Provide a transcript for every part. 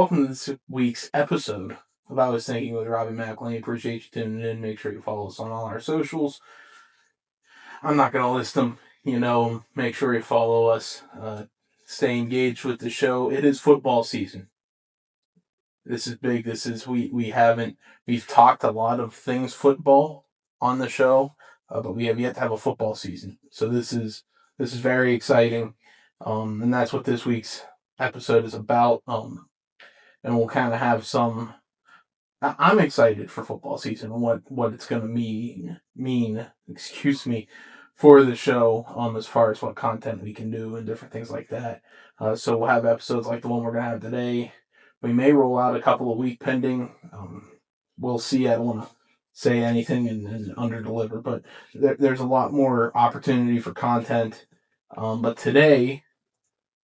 welcome to this week's episode of I Was Thinking with Robbie McLean. Appreciate you tuning in. Make sure you follow us on all our socials. I'm not going to list them, make sure you follow us. Stay engaged with the show. It is football season. This is big. We've talked a lot of things football on the show, but we have yet to have a football season. So this is very exciting. And that's what this week's episode is about. And we'll kind of have some. I'm excited for football season and what it's going to mean. Excuse me, for the show. As far as what content we can do and different things like that. So we'll have episodes like the one we're going to have today. We may roll out a couple a week pending. We'll see. I don't want to say anything and under deliver, but there's a lot more opportunity for content. But today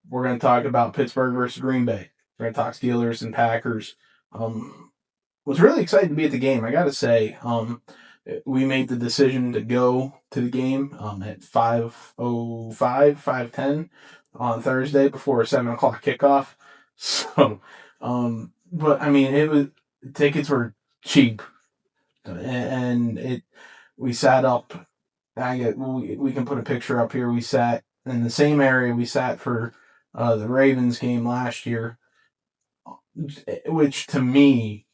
we're going to talk about Pittsburgh versus Green Bay. We're going to talk Steelers and Packers. Was really excited to be at the game. I got to say, we made the decision to go to the game at 5:05, 5:10 on Thursday before a 7 o'clock kickoff. So, but I mean, tickets were cheap, and we sat up. We can put a picture up here. We sat in the same area we sat for the Ravens game last year, which to me,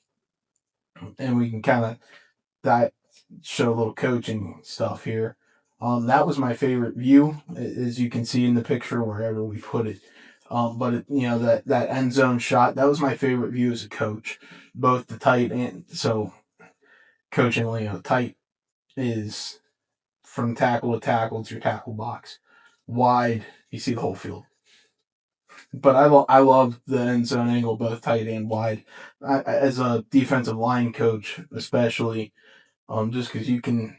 and we can show a little coaching stuff here. That was my favorite view, as you can see in the picture wherever we put it. But that end zone shot, that was my favorite view as a coach. Both the tight and coaching, tight is from tackle to tackle. It's your tackle box. Wide, you see the whole field. But I love the end zone angle, both tight and wide. As a defensive line coach, especially, just because you can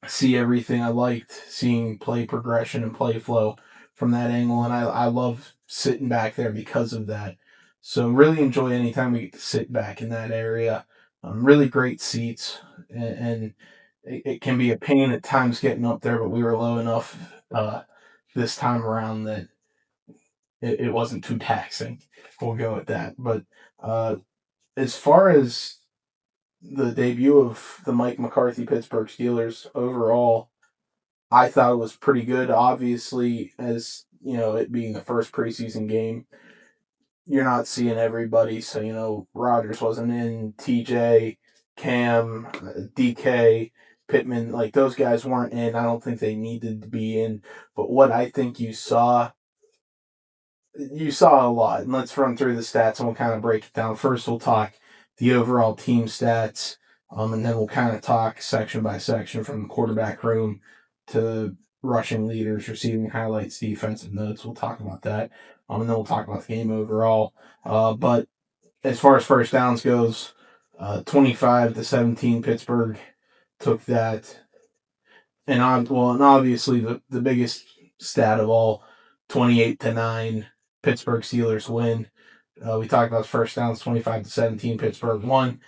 see everything. I liked seeing play progression and play flow from that angle, and I love sitting back there because of that. So really enjoy any time we get to sit back in that area. Really great seats, and it can be a pain at times getting up there, but we were low enough this time around that it wasn't too taxing. We'll go with that. But as far as the debut of the Mike McCarthy Pittsburgh Steelers overall, I thought it was pretty good. Obviously, as it being the first preseason game, you're not seeing everybody. So Rodgers wasn't in, TJ, Cam, DK, Pittman, like those guys weren't in. I don't think they needed to be in. But what I think you saw a lot. And let's run through the stats and we'll kind of break it down. First, we'll talk the overall team stats, and then we'll kind of talk section by section from the quarterback room to rushing leaders, receiving highlights, defensive notes. We'll talk about that, and then we'll talk about the game overall. But as far as first downs goes, 25-17, Pittsburgh took that. And obviously the biggest stat of all, 28-9, Pittsburgh Steelers win. We talked about first downs, 25-17, Pittsburgh won.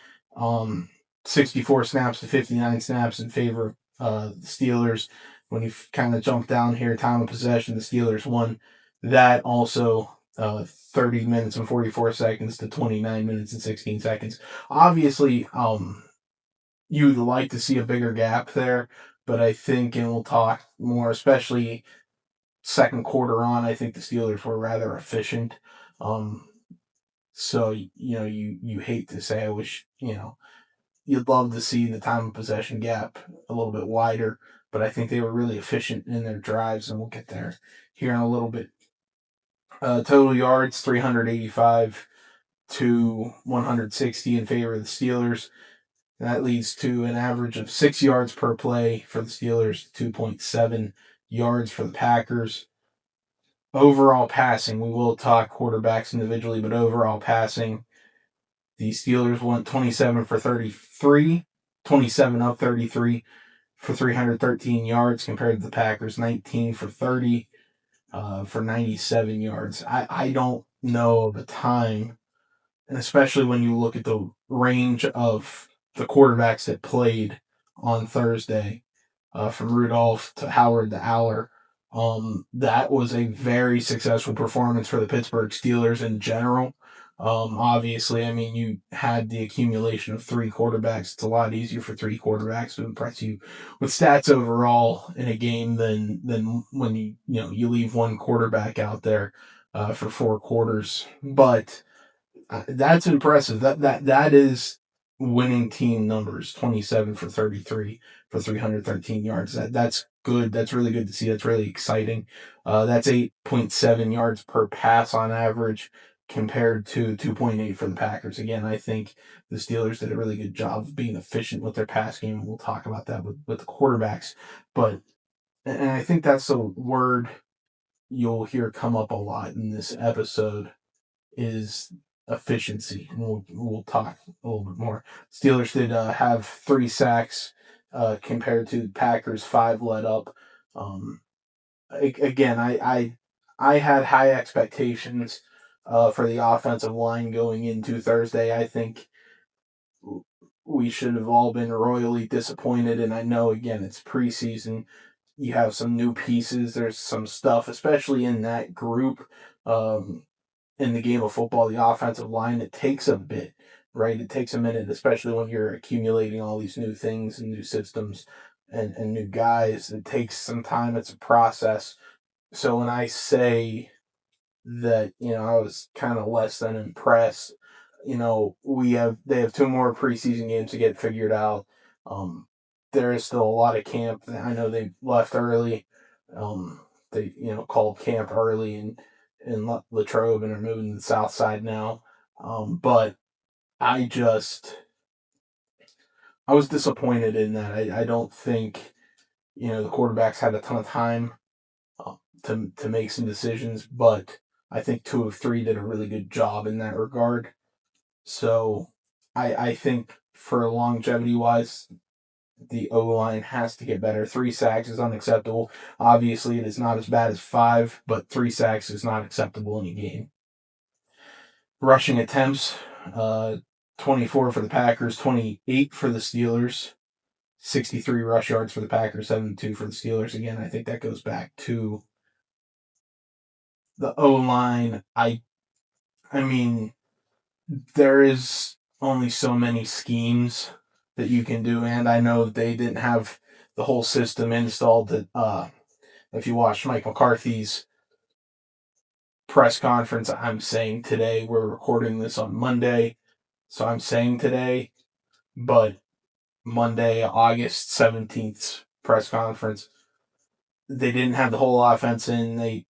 64 snaps to 59 snaps in favor of the Steelers. When you kind of jump down here, time of possession, the Steelers won that also 30 minutes and 44 seconds to 29 minutes and 16 seconds. Obviously, you'd like to see a bigger gap there, but I think, and we'll talk more, especially second quarter on, I think the Steelers were rather efficient. So, you hate to say, I wish, you'd love to see the time of possession gap a little bit wider, but I think they were really efficient in their drives, and we'll get there here in a little bit. Total yards, 385 to 160 in favor of the Steelers. That leads to an average of 6 yards per play for the Steelers, 2.7 yards for the Packers. Overall passing, we will talk quarterbacks individually, but overall passing, the Steelers went 27 for 33, 27 of 33 for 313 yards compared to the Packers, 19 for 30 for 97 yards. I don't know of a time, and especially when you look at the range of the quarterbacks that played on Thursday, from Rudolph to Howard to Aller, that was a very successful performance for the Pittsburgh Steelers in general. Obviously, I mean, you had the accumulation of three quarterbacks. It's a lot easier for three quarterbacks to impress you with stats overall in a game than when you leave one quarterback out there for four quarters. But that's impressive. That is winning team numbers. 27 for 33 for 313 yards. That's good. That's really good to see. That's really exciting. That's 8.7 yards per pass on average compared to 2.8 for the Packers. Again, I think the Steelers did a really good job of being efficient with their pass game. We'll talk about that with the quarterbacks. But and I think that's a word you'll hear come up a lot in this episode is efficiency, and we'll talk a little bit more. Steelers did have 3 sacks compared to Packers 5 let up. Um, Again, I had high expectations for the offensive line going into Thursday. I think we should have all been royally disappointed, and I know again it's preseason. You have some new pieces. There's some stuff, especially in that group. Um, in the game of football, the offensive line, it takes a bit, right? It takes a minute, especially when you're accumulating all these new things and new systems and new guys. It takes some time. It's a process. So when I say that, I was kind of less than impressed, they have 2 more preseason games to get figured out. Um, there is still a lot of camp. I know they left early. They called camp early in Latrobe and are moving to the south side now. But I just I was disappointed in that. I don't think the quarterbacks had a ton of time to make some decisions, but I think 2 of 3 did a really good job in that regard. So I think for longevity wise, the O line has to get better. 3 sacks is unacceptable. Obviously, it is not as bad as 5, but 3 sacks is not acceptable in a game. Rushing attempts, 24 for the Packers, 28 for the Steelers, 63 rush yards for the Packers, 72 for the Steelers. Again, I think that goes back to the O line. I mean, there is only so many schemes that you can do, and I know they didn't have the whole system installed. That if you watch Mike McCarthy's press conference, I'm saying today, we're recording this on Monday, so I'm saying today, but Monday, August 17th press conference, they didn't have the whole offense in.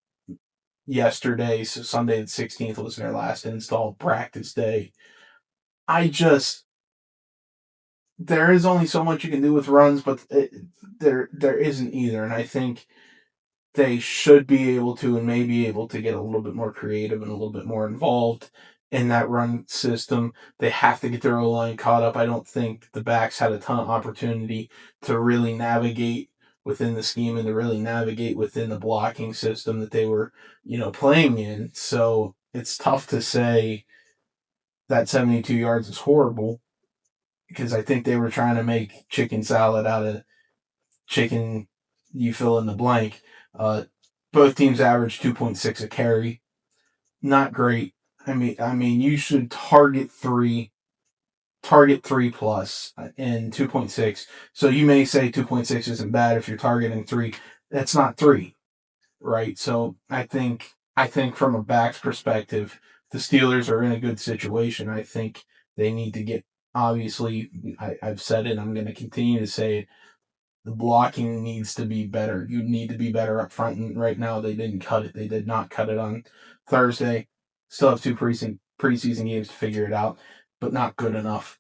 Yesterday, so Sunday the 16th was their last installed practice day. There is only so much you can do with runs, but there isn't either. And I think they should be able to and may be able to get a little bit more creative and a little bit more involved in that run system. They have to get their O-line caught up. I don't think the backs had a ton of opportunity to really navigate within the scheme and to really navigate within the blocking system that they were, playing in. So it's tough to say that 72 yards is horrible because I think they were trying to make chicken salad out of chicken, you fill in the blank. Both teams averaged 2.6 a carry. Not great. I mean, you should target 3 plus and 2.6. So you may say 2.6 isn't bad if you're targeting 3. That's not 3, right? So I think from a back's perspective, the Steelers are in a good situation. I think they need to get, obviously, I've said it, I'm going to continue to say it, the blocking needs to be better. You need to be better up front, and right now they didn't cut it. They did not cut it on Thursday. Still have 2 preseason games to figure it out, but not good enough.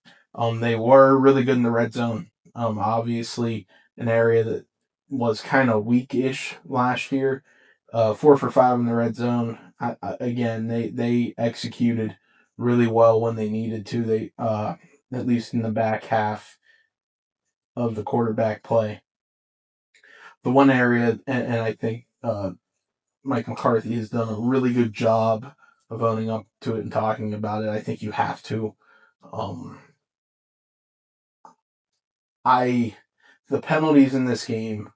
They were really good in the red zone. Obviously, an area that was kind of weak-ish last year. 4 for 5 in the red zone. Again, they executed really well when they needed to. They at least in the back half of the quarterback play. The one area, and I think Mike McCarthy has done a really good job of owning up to it and talking about it. I think you have to. Um, the penalties in this game.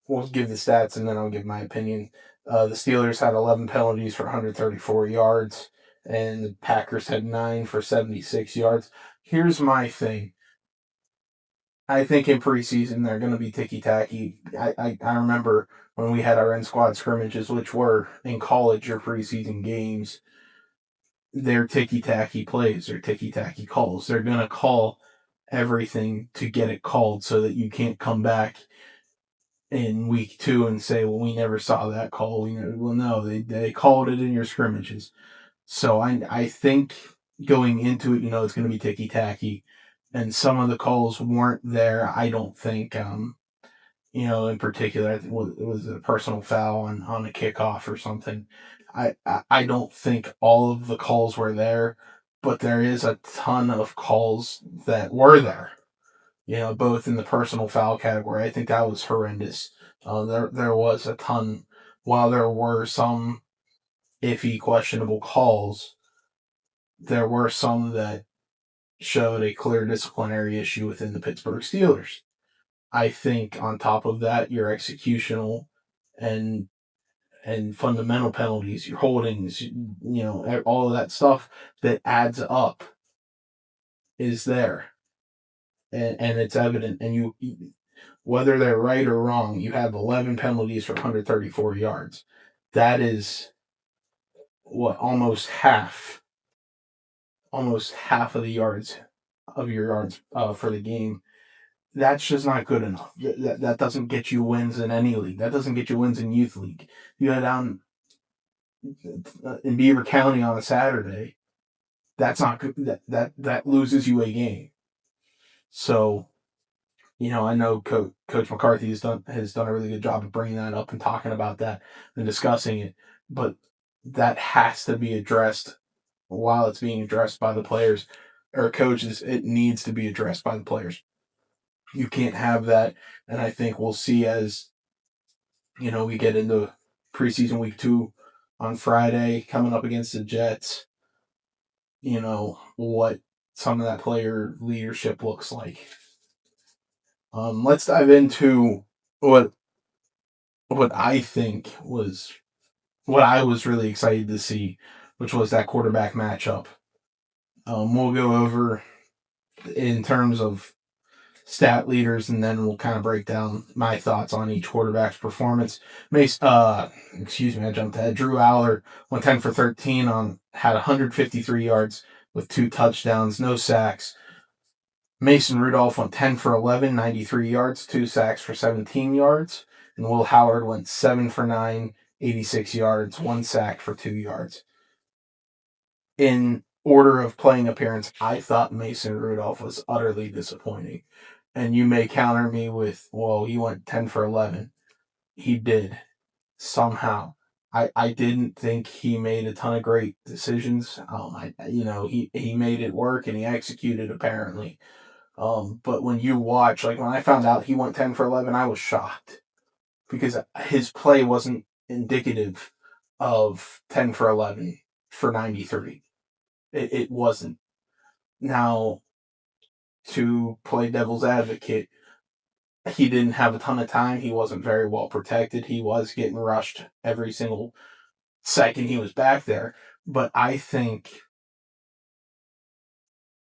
We'll give the stats and then I'll give my opinion. The Steelers had 11 penalties for 134 yards, and the Packers had 9 for 76 yards. Here's my thing. I think in preseason they're going to be ticky tacky. I remember when we had our in squad scrimmages, which were in college or preseason games, they're ticky tacky plays or ticky tacky calls. They're going to call everything to get it called so that you can't come back in week 2 and say, well, we never saw that call. Well, no, they called it in your scrimmages. So I think going into it, it's going to be ticky tacky, and some of the calls weren't there. I don't think, in particular, I think it was a personal foul on a kickoff or something. I don't think all of the calls were there, but there is a ton of calls that were there. Both in the personal foul category. I think that was horrendous. There was a ton. While there were some iffy, questionable calls, there were some that showed a clear disciplinary issue within the Pittsburgh Steelers. I think on top of that, your executional and fundamental penalties, your holdings, all of that stuff that adds up is there, and it's evident. And you, whether they're right or wrong, you have 11 penalties for 134 yards. That is what almost half of the yards of your yards for the game. That's just not good enough. That doesn't get you wins in any league. That doesn't get you wins in youth league. You go down in Beaver County on a Saturday. That's not good. That loses you a game. So, I know Coach McCarthy has done a really good job of bringing that up and talking about that and discussing it. But that has to be addressed while it's being addressed by the players or coaches. It needs to be addressed by the players. You can't have that. And I think we'll see as, we get into preseason week 2 on Friday coming up against the Jets, what some of that player leadership looks like. Let's dive into what I think was what I was really excited to see, which was that quarterback matchup. We'll go over in terms of stat leaders, and then we'll kind of break down my thoughts on each quarterback's performance. I jumped ahead. Drew Aller went 10 for 13 had 153 yards with 2 touchdowns, no sacks. Mason Rudolph went 10 for 11, 93 yards, 2 sacks for 17 yards. And Will Howard went 7 for 9, 86 yards, 1 sack for 2 yards. In order of playing appearance, I thought Mason Rudolph was utterly disappointing. And you may counter me with, well, he went 10 for 11. He did, somehow. I didn't think he made a ton of great decisions. He made it work and he executed apparently. But when you watch, like when I found out he went 10 for 11, I was shocked because his play wasn't indicative of 10 for 11 for 93. It wasn't. Now, to play devil's advocate, he didn't have a ton of time. He wasn't very well protected. He was getting rushed every single second he was back there. But I think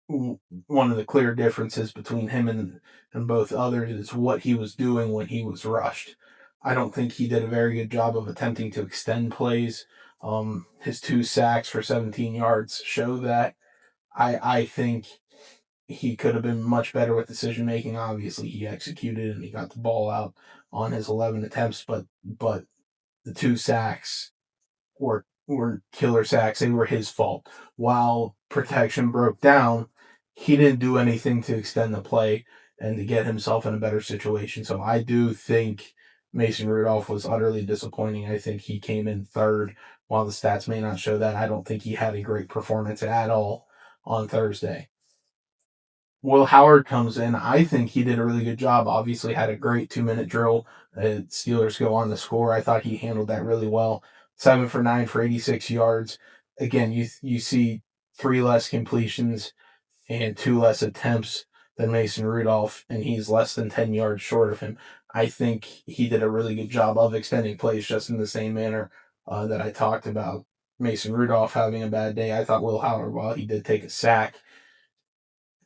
one of the clear differences between him and both others is what he was doing when he was rushed. I don't think he did a very good job of attempting to extend plays. His 2 sacks for 17 yards show that. I think he could have been much better with decision making. Obviously, he executed and he got the ball out on his 11 attempts, but the 2 sacks were killer sacks. They were his fault. While protection broke down, he didn't do anything to extend the play and to get himself in a better situation. So I do think Mason Rudolph was utterly disappointing. I think he came in third. While the stats may not show that, I don't think he had a great performance at all on Thursday. Will Howard comes in. I think he did a really good job. Obviously had a great 2-minute drill. Steelers go on to score. I thought he handled that really well. 7 for 9 for 86 yards. Again, you see 3 less completions and 2 less attempts than Mason Rudolph, and he's less than 10 yards short of him. I think he did a really good job of extending plays just in the same manner that I talked about. Mason Rudolph having a bad day. I thought Will Howard, while he did take a sack,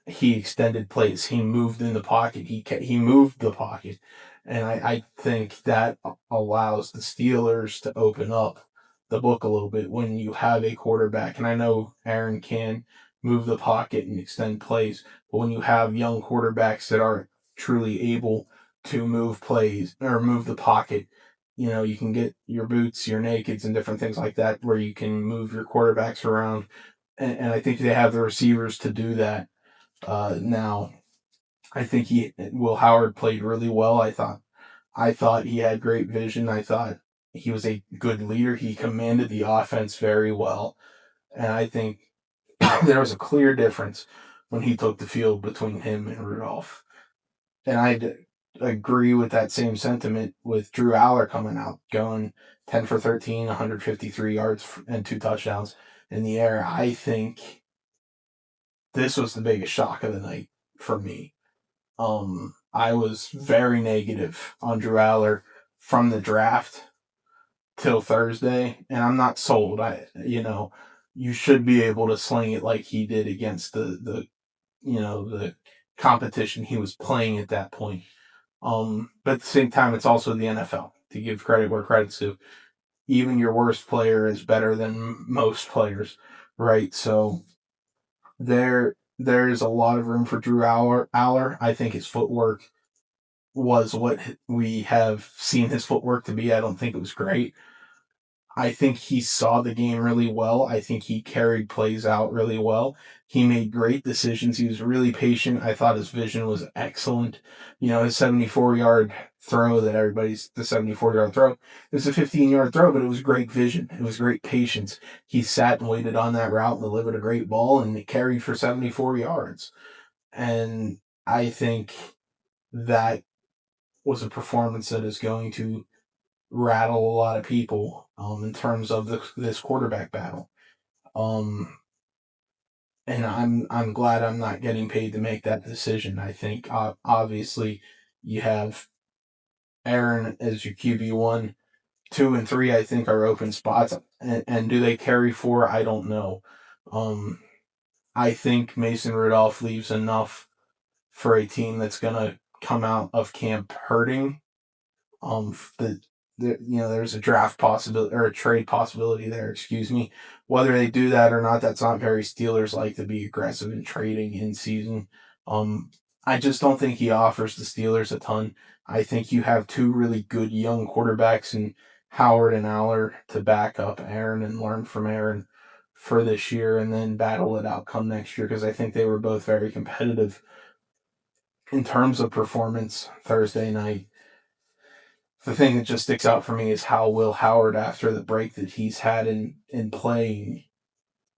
he extended plays. He moved in the pocket. He moved the pocket, and I think that allows the Steelers to open up the book a little bit when you have a quarterback. And I know Aaron can move the pocket and extend plays, but when you have young quarterbacks that are truly able to move plays or move the pocket, you can get your boots, your nakeds, and different things like that where you can move your quarterbacks around. And I think they have the receivers to do that now. I think Will Howard played really well. I thought he had great vision. I thought he was a good leader. He commanded the offense very well, and I think there was a clear difference when he took the field between him and Rudolph. And I agree with that same sentiment with Drew Aller coming out, going 10 for 13, 153 yards and 2 touchdowns in the air. I think this was the biggest shock of the night for me. I was very negative on Drew Aller from the draft till Thursday, and I'm not sold. You should be able to sling it like he did against the competition he was playing at that point. But at the same time, it's also the NFL, to give credit where credit's due. Even your worst player is better than most players, right? So there's a lot of room for Drew Aller. I think his footwork was what we have seen his footwork to be. I don't think it was great. I think he saw the game really well. I think he carried plays out really well. He made great decisions. He was really patient. I thought his vision was excellent. His 74-yard throw the 74-yard throw, it was a 15-yard throw, but it was great vision. It was great patience. He sat and waited on that route and delivered a great ball, and it carried for 74 yards. And I think that was a performance that is going to rattle a lot of people in terms of this quarterback battle. Um, and I'm glad I'm not getting paid to make that decision. I think obviously you have Aaron as your QB1, 2 and 3. I think are open spots, and do they carry 4? I don't know. Um, I think Mason Rudolph leaves enough for a team that's gonna come out of camp hurting. There's a draft possibility or a trade possibility there. Excuse me. Whether they do that or not, that's not very Steelers like to be aggressive in trading in season. Um, I just don't think he offers the Steelers a ton. I think you have two really good young quarterbacks in Howard and Aller to back up Aaron and learn from Aaron for this year and then battle it out come next year because I think they were both very competitive in terms of performance Thursday night. The thing that just sticks out for me is how Will Howard, after the break that he's had in playing,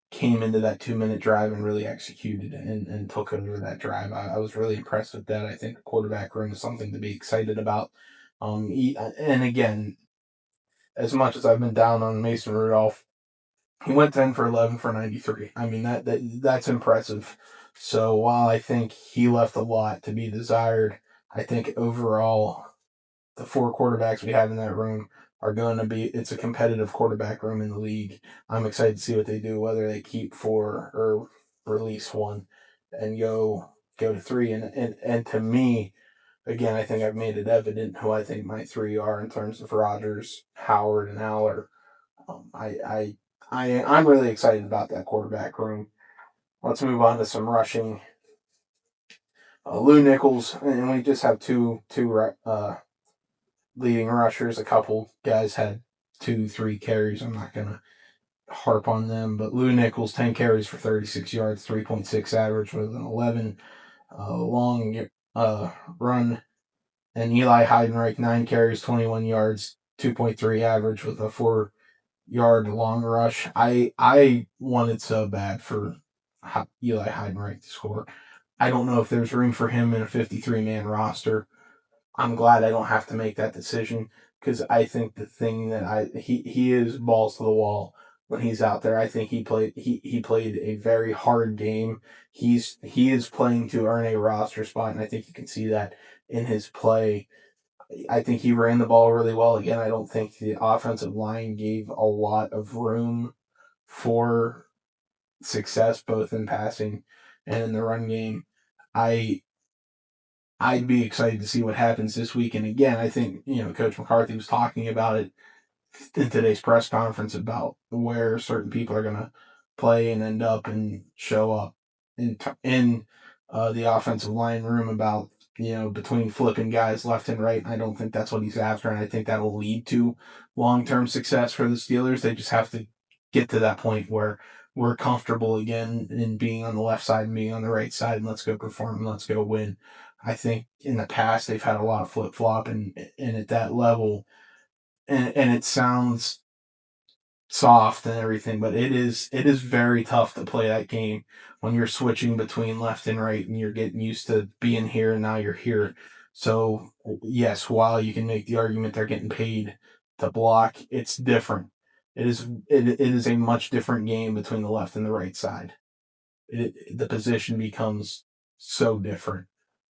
came into that 2 minute drive and really executed and took over that drive. I was really impressed with that. I think the quarterback room is something to be excited about. And again, as much as I've been down on Mason Rudolph, he went 10 for 11 for 93. I mean, that's impressive. So while I think he left a lot to be desired, I think overall the 4 quarterbacks we have in that room are going to be, it's a competitive quarterback room in the league. I'm excited to see what they do, whether they keep 4 or release 1 and go to 3. And to me, again, I think I've made it evident who I think my 3 are in terms of Rodgers, Howard, and Aller. I'm really excited about that quarterback room. Let's move on to some rushing. Lou Nichols, and we just have two leading rushers. A couple guys had 2-3 carries. I'm not gonna harp on them, but Lou Nichols 10 carries for 36 yards, 3.6 average with an 11 long run, and Eli Heidenreich 9 carries, 21 yards, 2.3 average with a 4-yard long rush. I wanted so bad for Eli Heidenreich to score. I don't know if there's room for him in a 53-man roster. I'm glad I don't have to make that decision because I think the thing that he is balls to the wall when he's out there. I think he played a very hard game. He is playing to earn a roster spot, and I think you can see that in his play. I think he ran the ball really well. Again, I don't think the offensive line gave a lot of room for success both in passing and in the run game. I I'd be excited to see what happens this week. And again, I think Coach McCarthy was talking about it in today's press conference about where certain people are going to play and end up and show up in the offensive line room about between flipping guys left and right. I don't think that's what he's after, and I think that will lead to long-term success for the Steelers. They just have to get to that point where we're comfortable again in being on the left side and being on the right side, and let's go perform and let's go win. I think in the past they've had a lot of flip-flop, and at that level, and it sounds soft and everything, but it is very tough to play that game when you're switching between left and right and you're getting used to being here and now you're here. So yes, while you can make the argument they're getting paid to block, it's different. It is a much different game between the left and the right side. The position becomes so different.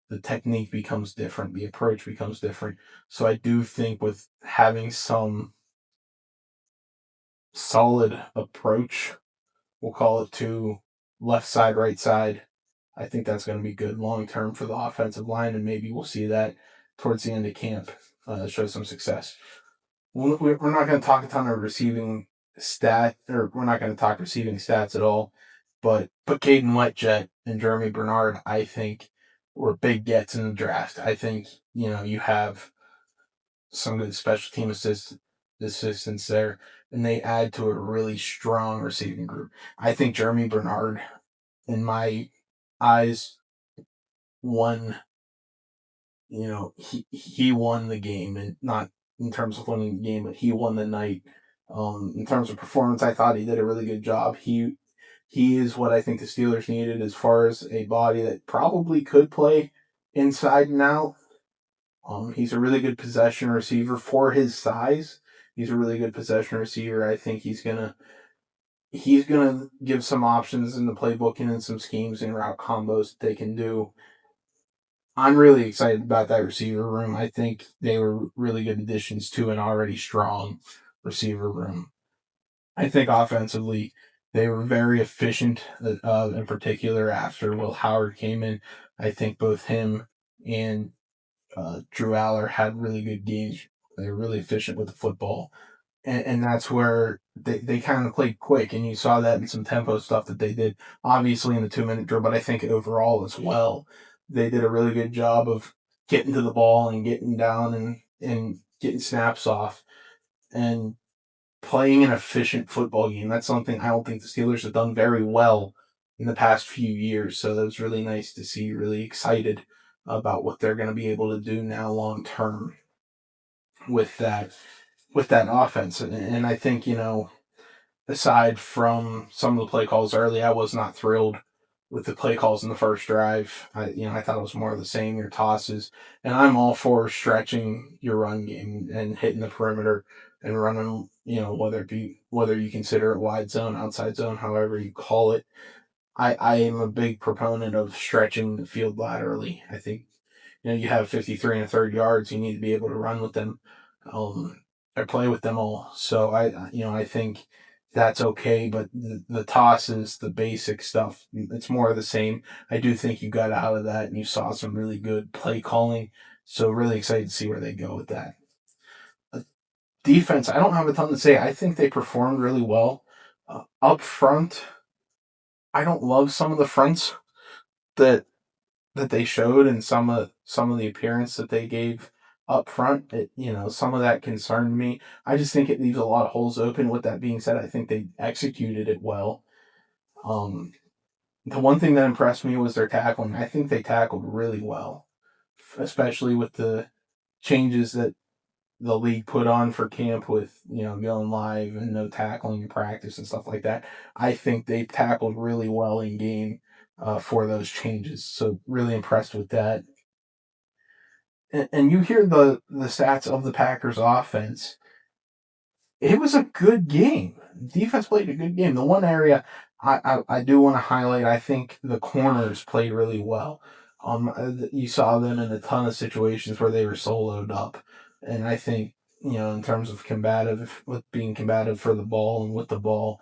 The technique becomes different. The approach becomes different. So I do think with having some solid approach, we'll call it, to left side, right side, I think that's going to be good long term for the offensive line, and maybe we'll see that towards the end of camp show some success. We're not going to talk a ton of receiving or we're not going to talk receiving stats at all, but Caden Wetjet and Jeremy Bernard, I think, were big gets in the draft. I think, you have some good special team assistants there, and they add to a really strong receiving group. I think Jeremy Bernard, in my eyes, won. He won the game, and not in terms of winning the game, but he won the night. In terms of performance, I thought he did a really good job. He is what I think the Steelers needed as far as a body that probably could play inside and out. He's a really good possession receiver for his size. He's a really good possession receiver. I think he's gonna give some options in the playbook and in some schemes and route combos that they can do. I'm really excited about that receiver room. I think they were really good additions to an already strong receiver room. I think offensively they were very efficient, in particular after Will Howard came in. I think both him and Drew Aller had really good games. They were really efficient with the football. And that's where they kind of played quick, and you saw that in some tempo stuff that they did, obviously in the 2-minute drill, but I think overall as well, they did a really good job of getting to the ball and getting down and getting snaps off and playing an efficient football game. That's something I don't think the Steelers have done very well in the past few years. So that was really nice to see, really excited about what they're going to be able to do now long term with that offense. And I think, aside from some of the play calls early, I was not thrilled with the play calls in the first drive. I thought it was more of the same, your tosses. And I'm all for stretching your run game and hitting the perimeter and running, whether you consider it wide zone, outside zone, however you call it. I am a big proponent of stretching the field laterally. I think, you have 53 and a third yards, you need to be able to run with them, or play with them all. So I think that's okay, but the tosses, the basic stuff, it's more of the same. I do think you got out of that and you saw some really good play calling. So really excited to see where they go with that. Defense, I don't have a ton to say. I think they performed really well. Up front, I don't love some of the fronts that they showed and some of the appearance that they gave up front. Some of that concerned me. I just think it leaves a lot of holes open. With that being said, I think they executed it well. The one thing that impressed me was their tackling. I think they tackled really well, especially with the changes that the league put on for camp with, going live and no tackling in practice and stuff like that. I think they tackled really well in game for those changes. So really impressed with that. And you hear the stats of the Packers offense. It was a good game. Defense played a good game. The one area I do want to highlight, I think the corners played really well. You saw them in a ton of situations where they were soloed up, and I think in terms of being combative for the ball and with the ball,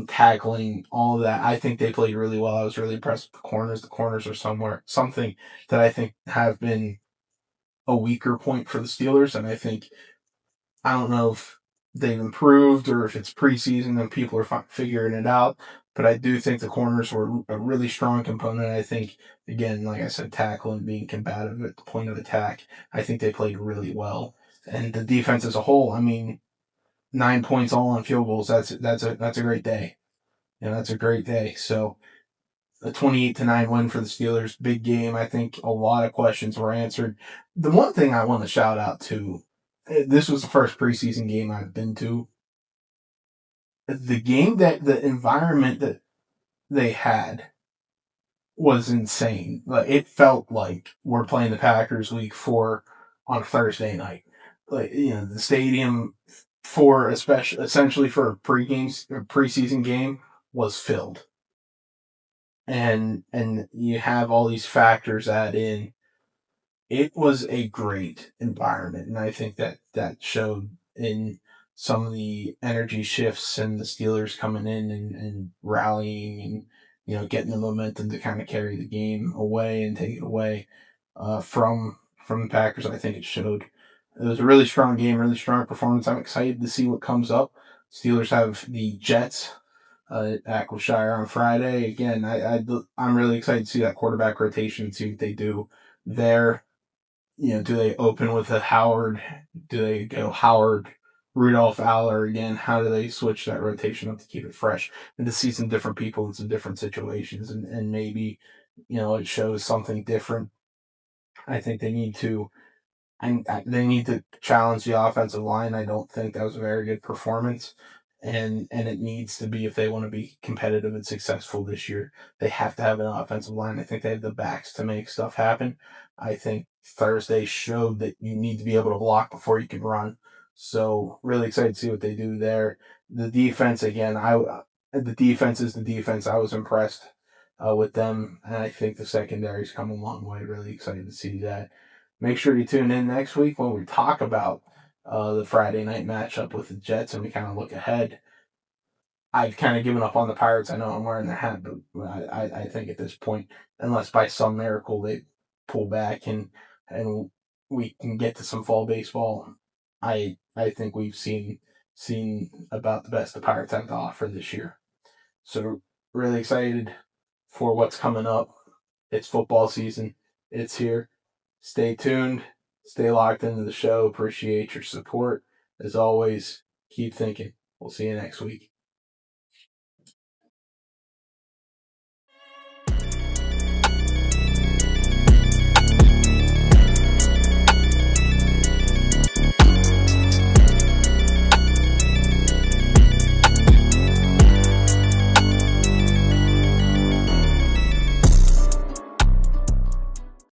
tackling, all of that. I think they played really well. I was really impressed with the corners. The corners are something that I think have been a weaker point for the Steelers, and I don't know if they've improved or if it's preseason and people are figuring it out. But I do think the corners were a really strong component. I think, again, like I said, tackling, being combative at the point of attack, I think they played really well. And the defense as a whole, I mean, 9 points all on field goals. That's a great day. That's a great day. So a 28-9 win for the Steelers, big game. I think a lot of questions were answered. The one thing I want to shout out to, this was the first preseason game I've been to. The environment that they had was insane. Like, it felt like we're playing the Packers week 4 on a Thursday night. Like, the stadium for essentially for a preseason game was filled. And you have all these factors add in. It was a great environment, and I think that showed in some of the energy shifts and the Steelers coming in and rallying and getting the momentum to kind of carry the game away and take it away from the Packers. I think it showed. It was a really strong game, really strong performance. I'm excited to see what comes up. Steelers have the Jets at Acquishire on Friday. Again, I'm really excited to see that quarterback rotation, see what they do there. Do they open with a Howard? Do they go Howard, Rudolph, Aller again? How do they switch that rotation up to keep it fresh and to see some different people in some different situations and maybe, it shows something different. I think they need to they need to challenge the offensive line. I don't think that was a very good performance. And it needs to be if they want to be competitive and successful this year. They have to have an offensive line. I think they have the backs to make stuff happen. I think Thursday showed that you need to be able to block before you can run. So really excited to see what they do there. The defense again, the defense is the defense. I was impressed with them, and I think the secondary's come a long way. Really excited to see that. Make sure you tune in next week when we talk about the Friday night matchup with the Jets and we kind of look ahead. I've kind of given up on the Pirates. I know I'm wearing the hat, but I think at this point, unless by some miracle they pull back and we can get to some fall baseball, I think we've seen about the best the Pirates have to offer this year. So really excited for what's coming up. It's football season. It's here. Stay tuned. Stay locked into the show. Appreciate your support. As always, keep thinking. We'll see you next week.